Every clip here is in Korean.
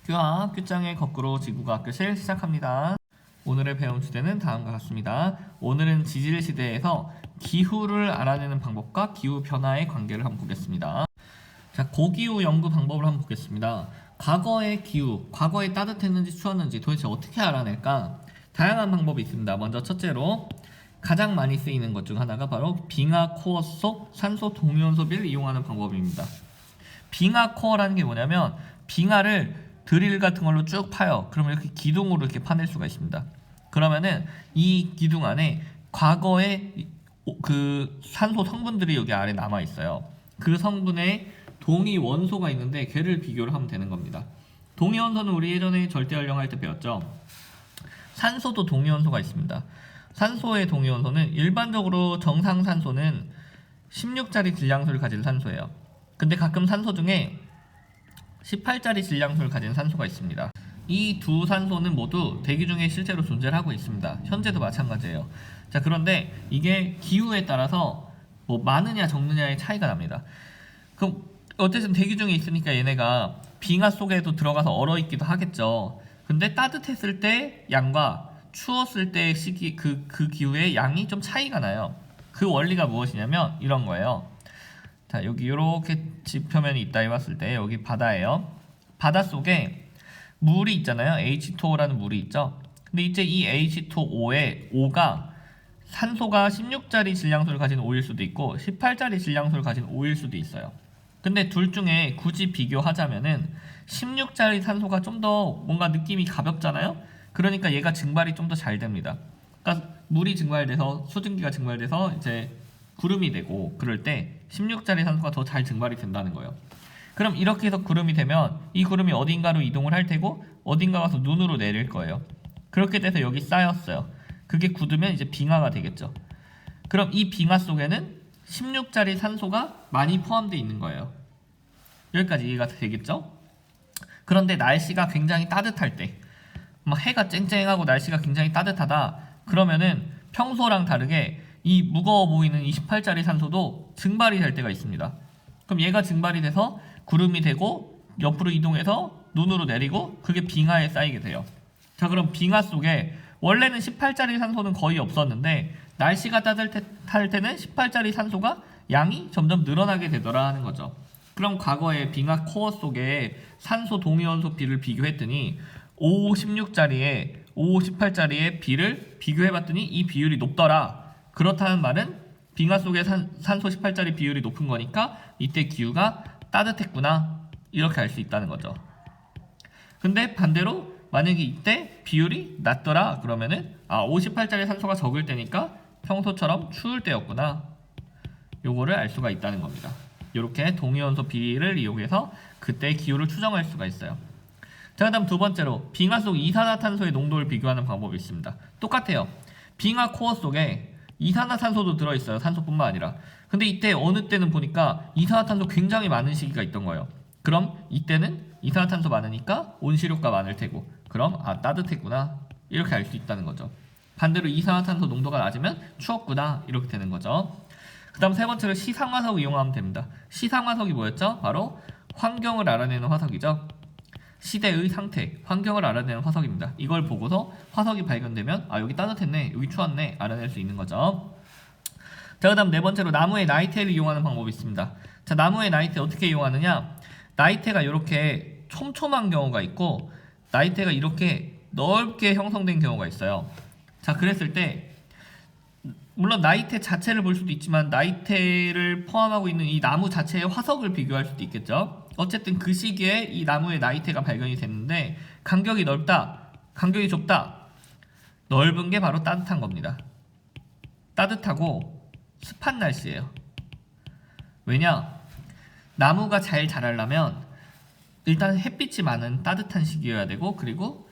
큐와 큐장의 거꾸로 지구과학 교실 시작합니다. 오늘의 배움 주제는 다음과 같습니다. 오늘은 지질 시대에서 기후를 알아내는 방법과 기후 변화의 관계를 한번 보겠습니다. 자, 고기후 연구 방법을 한번 보겠습니다. 과거의 기후, 과거에 따뜻했는지 추웠는지 도대체 어떻게 알아낼까? 다양한 방법이 있습니다. 먼저 첫째로 가장 많이 쓰이는 것 중 하나가 바로 빙하 코어 속 산소 동위원소비를 이용하는 방법입니다. 빙하 코어라는 게 뭐냐면 빙하를 드릴 같은 걸로 쭉 파요. 그러면 이렇게 기둥으로 이렇게 파낼 수가 있습니다. 그러면은 이 기둥 안에 과거의 그 산소 성분들이 여기 아래 남아 있어요. 그 성분에 동위 원소가 있는데 걔를 비교를 하면 되는 겁니다. 동위 원소는 우리 예전에 절대 연령할 때 배웠죠. 산소도 동위 원소가 있습니다. 산소의 동위 원소는 일반적으로 정상 산소는 16짜리 질량수를 가진 산소예요. 근데 가끔 산소 중에 18짜리 질량수를 가진 산소가 있습니다. 이 두 산소는 모두 대기 중에 실제로 존재를 하고 있습니다. 현재도 마찬가지예요. 자, 그런데 이게 기후에 따라서 뭐 많으냐 적느냐의 차이가 납니다. 그럼 어쨌든 대기 중에 있으니까 얘네가 빙하 속에도 들어가서 얼어 있기도 하겠죠. 근데 따뜻했을 때 양과 추웠을 때 시기 그 기후의 양이 좀 차이가 나요. 그 원리가 무엇이냐면 이런 거예요. 자, 여기 이렇게 지표면이 있다 해봤을 때 여기 바다예요. 바다 속에 물이 있잖아요. H2O라는 물이 있죠. 근데 이제 이 H2O의 O가 산소가 16짜리 질량수를 가진 O일 수도 있고 18짜리 질량수를 가진 O일 수도 있어요. 근데 둘 중에 굳이 비교하자면은 16짜리 산소가 좀 더 뭔가 느낌이 가볍잖아요. 그러니까 얘가 증발이 좀 더 잘 됩니다. 그러니까 물이 증발돼서 수증기가 증발돼서 이제 구름이 되고 그럴 때 16짜리 산소가 더 잘 증발이 된다는 거예요. 그럼 이렇게 해서 구름이 되면 이 구름이 어딘가로 이동을 할 테고 어딘가 가서 눈으로 내릴 거예요. 그렇게 돼서 여기 쌓였어요. 그게 굳으면 이제 빙하가 되겠죠. 그럼 이 빙하 속에는 16짜리 산소가 많이 포함되어 있는 거예요. 여기까지 이해가 되겠죠? 그런데 날씨가 굉장히 따뜻할 때 막 해가 쨍쨍하고 날씨가 굉장히 따뜻하다 그러면은 평소랑 다르게 이 무거워 보이는 28짜리 산소도 증발이 될 때가 있습니다. 그럼 얘가 증발이 돼서 구름이 되고 옆으로 이동해서 눈으로 내리고 그게 빙하에 쌓이게 돼요. 자, 그럼 빙하 속에 원래는 18짜리 산소는 거의 없었는데 날씨가 따뜻할 때는 18짜리 산소가 양이 점점 늘어나게 되더라 하는 거죠. 그럼 과거에 빙하 코어 속에 산소 동위원소 비를 비교했더니 O16짜리에 O18짜리의 비를 비교해봤더니 이 비율이 높더라. 그렇다는 말은 빙하 속에 산소 18짜리 비율이 높은 거니까 이때 기후가 따뜻했구나 이렇게 알 수 있다는 거죠. 근데 반대로 만약에 이때 비율이 낮더라 그러면은 58짜리 산소가 적을 때니까 평소처럼 추울 때였구나 요거를 알 수가 있다는 겁니다. 이렇게 동위원소 비를 이용해서 그때 기후를 추정할 수가 있어요. 자, 그 다음 두 번째로 빙하 속 이산화탄소의 농도를 비교하는 방법이 있습니다. 똑같아요. 빙하 코어 속에 이산화탄소도 들어있어요. 산소뿐만 아니라. 근데 이때 어느 때는 보니까 이산화탄소 굉장히 많은 시기가 있던 거예요. 그럼 이때는 이산화탄소 많으니까 온실효과 많을 테고 그럼 따뜻했구나 이렇게 알 수 있다는 거죠. 반대로 이산화탄소 농도가 낮으면 추웠구나 이렇게 되는 거죠. 그 다음 세 번째로 시상화석을 이용하면 됩니다. 시상화석이 뭐였죠? 바로 환경을 알아내는 화석이죠. 시대의 상태, 환경을 알아내는 화석입니다. 이걸 보고서 화석이 발견되면 여기 따뜻했네, 여기 추웠네 알아낼 수 있는 거죠. 자, 그 다음 네 번째로 나무의 나이테를 이용하는 방법이 있습니다. 자, 나무의 나이테 어떻게 이용하느냐? 나이테가 이렇게 촘촘한 경우가 있고 나이테가 이렇게 넓게 형성된 경우가 있어요. 자, 그랬을 때 물론 나이테 자체를 볼 수도 있지만 나이테를 포함하고 있는 이 나무 자체의 화석을 비교할 수도 있겠죠. 어쨌든 그 시기에 이 나무의 나이테가 발견이 됐는데 간격이 넓다, 간격이 좁다. 넓은 게 바로 따뜻한 겁니다. 따뜻하고 습한 날씨예요. 왜냐? 나무가 잘 자라려면 일단 햇빛이 많은 따뜻한 시기여야 되고 그리고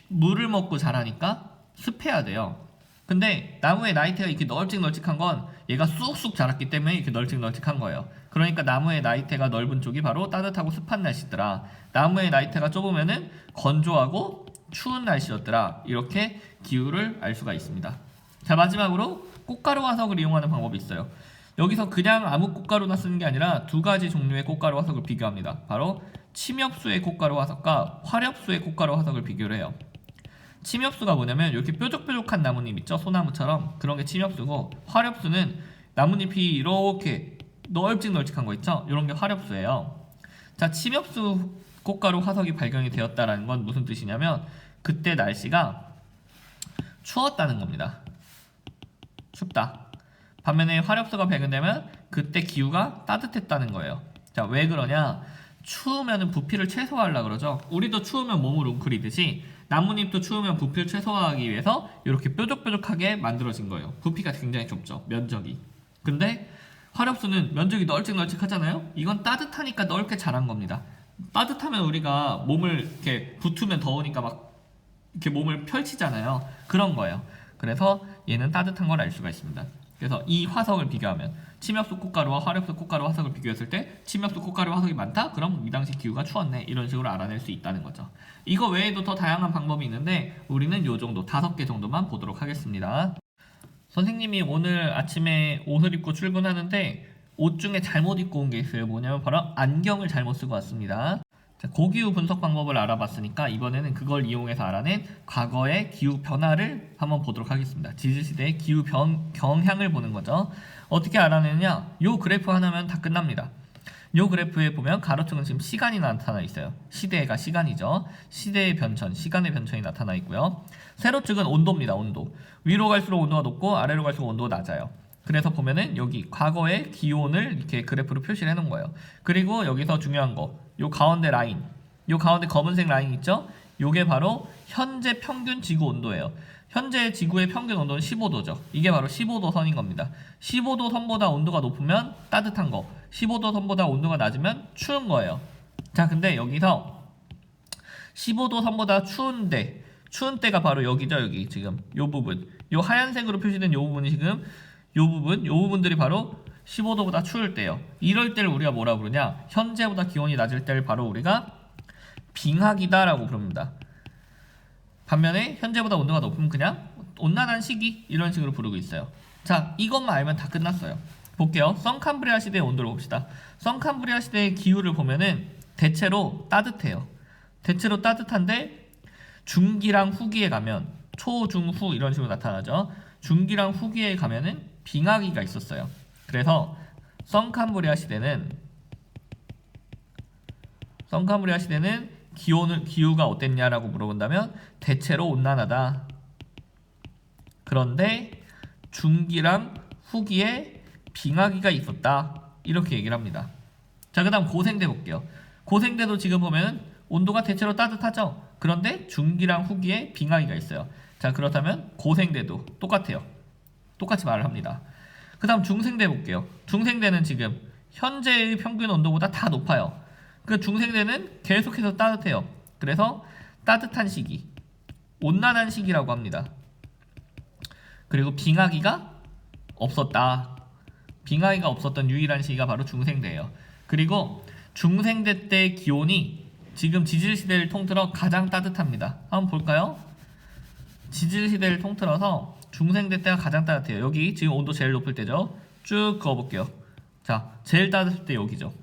물을 먹고 자라니까 습해야 돼요. 근데 나무의 나이테가 이렇게 널찍널찍한 건 얘가 쑥쑥 자랐기 때문에 이렇게 널찍널찍한 거예요. 그러니까 나무의 나이테가 넓은 쪽이 바로 따뜻하고 습한 날씨더라. 나무의 나이테가 좁으면은 건조하고 추운 날씨였더라. 이렇게 기후를 알 수가 있습니다. 자, 마지막으로 꽃가루 화석을 이용하는 방법이 있어요. 여기서 그냥 아무 꽃가루나 쓰는 게 아니라 두 가지 종류의 꽃가루 화석을 비교합니다. 바로 침엽수의 꽃가루 화석과 화렵수의 꽃가루 화석을 비교를 해요. 침엽수가 뭐냐면 이렇게 뾰족뾰족한 나뭇잎 있죠? 소나무처럼 그런 게 침엽수고, 화렵수는 나뭇잎이 이렇게 널찍널찍한 거 있죠? 이런 게 화렵수예요. 자, 침엽수 꽃가루 화석이 발견이 되었다라는 건 무슨 뜻이냐면 그때 날씨가 추웠다는 겁니다. 춥다. 반면에 화렵수가 발견되면 그때 기후가 따뜻했다는 거예요. 자, 왜 그러냐? 추우면 부피를 최소화하려고 그러죠. 우리도 추우면 몸을 웅크리듯이 나뭇잎도 추우면 부피를 최소화하기 위해서 이렇게 뾰족뾰족하게 만들어진 거예요. 부피가 굉장히 좁죠, 면적이. 근데 화렵수는 면적이 널찍널찍하잖아요. 이건 따뜻하니까 넓게 자란 겁니다. 따뜻하면 우리가 몸을 이렇게 붙으면 더우니까 막 이렇게 몸을 펼치잖아요. 그런 거예요. 그래서 얘는 따뜻한 걸 알 수가 있습니다. 그래서 이 화석을 비교하면 침엽수 꽃가루와 화렵수 꽃가루 화석을 비교했을 때 침엽수 꽃가루 화석이 많다? 그럼 이 당시 기후가 추웠네. 이런 식으로 알아낼 수 있다는 거죠. 이거 외에도 더 다양한 방법이 있는데 우리는 요 정도 5개 정도만 보도록 하겠습니다. 선생님이 오늘 아침에 옷을 입고 출근하는데 옷 중에 잘못 입고 온 게 있어요. 뭐냐면 바로 안경을 잘못 쓰고 왔습니다. 자, 고기후 분석 방법을 알아봤으니까 이번에는 그걸 이용해서 알아낸 과거의 기후 변화를 한번 보도록 하겠습니다. 지질시대의 기후 경향을 보는 거죠. 어떻게 알아내느냐? 요 그래프 하나면 다 끝납니다. 요 그래프에 보면 가로축은 지금 시간이 나타나 있어요. 시대가 시간이죠. 시대의 변천, 시간의 변천이 나타나 있고요. 세로축은 온도입니다. 온도. 위로 갈수록 온도가 높고 아래로 갈수록 온도가 낮아요. 그래서 보면은 여기 과거의 기온을 이렇게 그래프로 표시를 해놓은 거예요. 그리고 여기서 중요한 거, 요 가운데 라인, 요 가운데 검은색 라인 있죠? 요게 바로 현재 평균 지구 온도예요. 현재 지구의 평균 온도는 15도죠. 이게 바로 15도 선인 겁니다. 15도 선보다 온도가 높으면 따뜻한 거, 15도 선보다 온도가 낮으면 추운 거예요. 자, 근데 여기서 15도 선보다 추운 때가 바로 여기죠. 여기 지금 요 부분, 요 하얀색으로 표시된 요 부분이 지금 요 부분들이 바로 15도보다 추울 때예요. 이럴 때를 우리가 뭐라 부르냐? 현재보다 기온이 낮을 때를 바로 우리가 빙하기다라고 부릅니다. 반면에 현재보다 온도가 높으면 그냥 온난한 시기 이런 식으로 부르고 있어요. 자, 이것만 알면 다 끝났어요. 볼게요. 성캄브리아 시대의 온도를 봅시다. 성캄브리아 시대의 기후를 보면은 대체로 따뜻해요. 대체로 따뜻한데 중기랑 후기에 가면 초, 중, 후 이런 식으로 나타나죠. 중기랑 후기에 가면은 빙하기가 있었어요. 그래서 성캄브리아 시대는 기후가 어땠냐라고 물어본다면 대체로 온난하다. 그런데 중기랑 후기에 빙하기가 있었다. 이렇게 얘기를 합니다. 자, 그 다음 고생대 볼게요. 고생대도 지금 보면 온도가 대체로 따뜻하죠. 그런데 중기랑 후기에 빙하기가 있어요. 자, 그렇다면 고생대도 똑같아요. 똑같이 말을 합니다. 그 다음 중생대 볼게요. 중생대는 지금 현재의 평균 온도보다 다 높아요. 그 중생대는 계속해서 따뜻해요. 그래서 따뜻한 시기, 온난한 시기라고 합니다. 그리고 빙하기가 없었다. 빙하기가 없었던 유일한 시기가 바로 중생대예요. 그리고 중생대 때 기온이 지금 지질시대를 통틀어 가장 따뜻합니다. 한번 볼까요? 지질시대를 통틀어서 중생대 때가 가장 따뜻해요. 여기 지금 온도 제일 높을 때죠. 쭉 그어볼게요. 자, 제일 따뜻할 때 여기죠.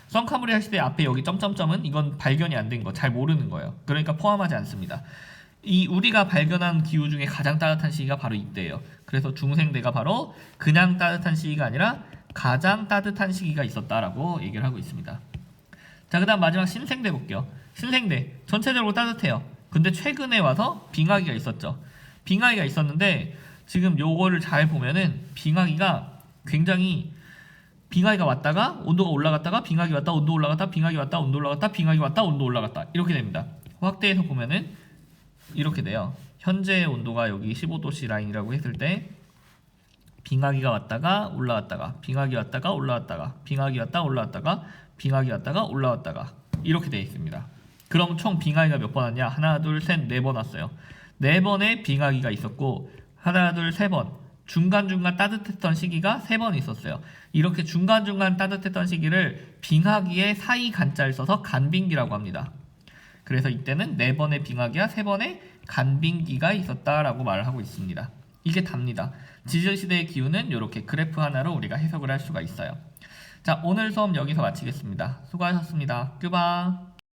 성캄브리아 시대 앞에 여기 점점점은 이건 발견이 안 된 거, 잘 모르는 거예요. 그러니까 포함하지 않습니다. 이 우리가 발견한 기후 중에 가장 따뜻한 시기가 바로 이때예요. 그래서 중생대가 바로 그냥 따뜻한 시기가 아니라 가장 따뜻한 시기가 있었다라고 얘기를 하고 있습니다. 자, 그 다음 마지막 신생대 볼게요. 신생대 전체적으로 따뜻해요. 근데 최근에 와서 빙하기가 있었죠. 빙하기가 있었는데 지금 요거를 잘 보면은 빙하기가 왔다가 온도가 올라갔다가 빙하기 왔다 온도 올라갔다 빙하기 왔다 온도 올라갔다 빙하기 왔다 온도 올라갔다 이렇게 됩니다. 확대해서 보면은 이렇게 돼요. 현재의 온도가 여기 15도씨 라인이라고 했을 때 빙하기가 왔다가 올라왔다가 빙하기 왔다가 올라왔다가 빙하기 왔다 올라왔다가 빙하기 왔다가 올라왔다가 이렇게 되어 있습니다. 그럼 총 빙하기가 몇 번 왔냐? 하나, 둘, 셋, 네 번 왔어요. 4번의 빙하기가 있었고 하나, 둘, 세 번 중간중간 따뜻했던 시기가 3번 있었어요. 이렇게 중간중간 따뜻했던 시기를 빙하기의 사이 간자를 써서 간빙기라고 합니다. 그래서 이때는 4번의 빙하기와 3번의 간빙기가 있었다라고 말을 하고 있습니다. 이게 답니다. 지질시대의 기후는 이렇게 그래프 하나로 우리가 해석을 할 수가 있어요. 자, 오늘 수업 여기서 마치겠습니다. 수고하셨습니다. 끄바.